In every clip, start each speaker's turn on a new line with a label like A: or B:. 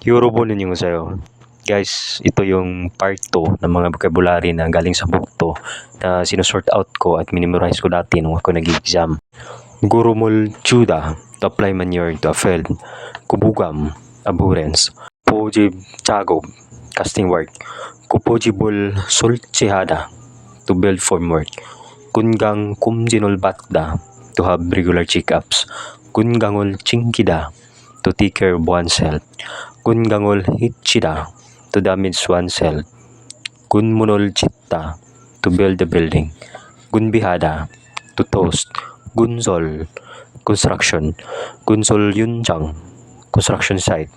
A: Yorobonenyo Guys, ito yung part 2 ng mga vocabulary na galing sa book 2 na sinusort out ko at minimorize ko dati nung ako nag-exam. Gurumol Juda, to apply manure to a field. Kubugam, abhorrence. Pojib Chagob, casting work. Kupojibul Sulchihada, to build formwork. Kungang Kumjinol Batda, to have regular checkups. Kungangol Chinkida, to take care of oneself. Kungangol Hichida, to damage oneself. Gunmunol Chitta, to build a building. Gunbihada, to toast. Gunsol, construction. Gunsol Yunjang, construction site.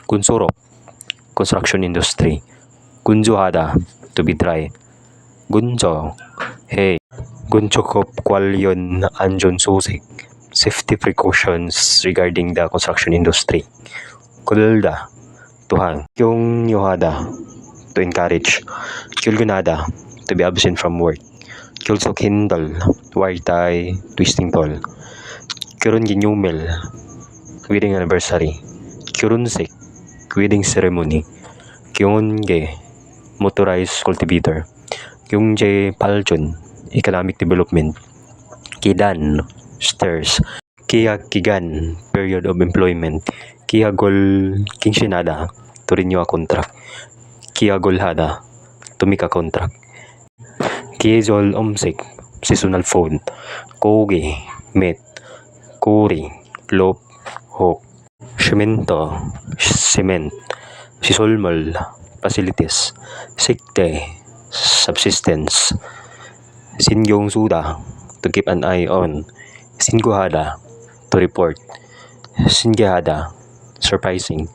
A: Gunsurok, construction industry. Gunjuhada, to be dry. Gunjo, hey. Gunchokop Kwalyon Anjon Susik, safety precautions regarding the construction industry. Kulda, to hang. Kyung Yohada, to encourage. Kyulgunada, to be absent from work. Kyulsok Hindol, wire tie, twisting toll. Kyurun Ginyumil, wedding anniversary. Kyurunsik, wedding ceremony. Kyunge, motorized cultivator. Kyungje Paljun, economic development. Kidan, stairs. Kigan, period of employment. Kiagol Kingshinada, to renew a contract. Kiagolhada, to make a contract. Kiezol Omsik, seasonal food. Kogi, meat. Kuri, loaf, hook. Shimento, cement. Sisolmol, facilities. Sikte, subsistence. Singyong Suda, to keep an eye on. Singuhada, to report. Singyahada, surprising.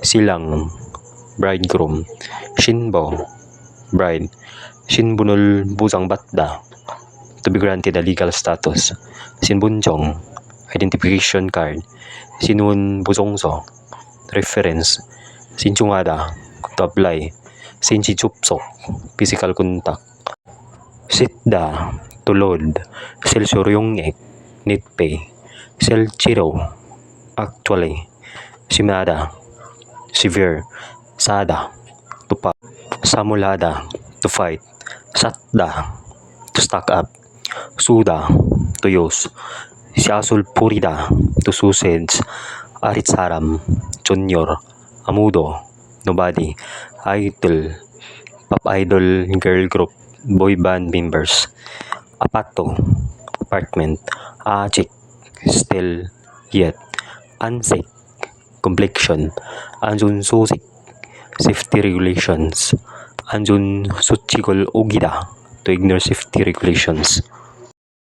A: Silang, bridegroom. Shinbo, bride. Shinbunul Buzang Batda, to be granted a legal status. Sinbunjong, identification card. Sinun Buzongso, reference. Sinchungada, to apply. Sinchichupsok, physical contact. Sitda, to load. Silsuryongek, net pay. Selchiro, actually. Simada, severe. Sada, to pop. Samulada, to fight. Satda, to stock up. Suda, to use. Siasul Purida, to suicides. Aritsaram, junior. Amudo, nobody. Idol, pop idol girl group, boy band members. Apato, apartment. Achik, still, yet. Ansik, complexion. Anjun Susik, safety regulations. Anjun Suchigol Ogida, to ignore safety regulations.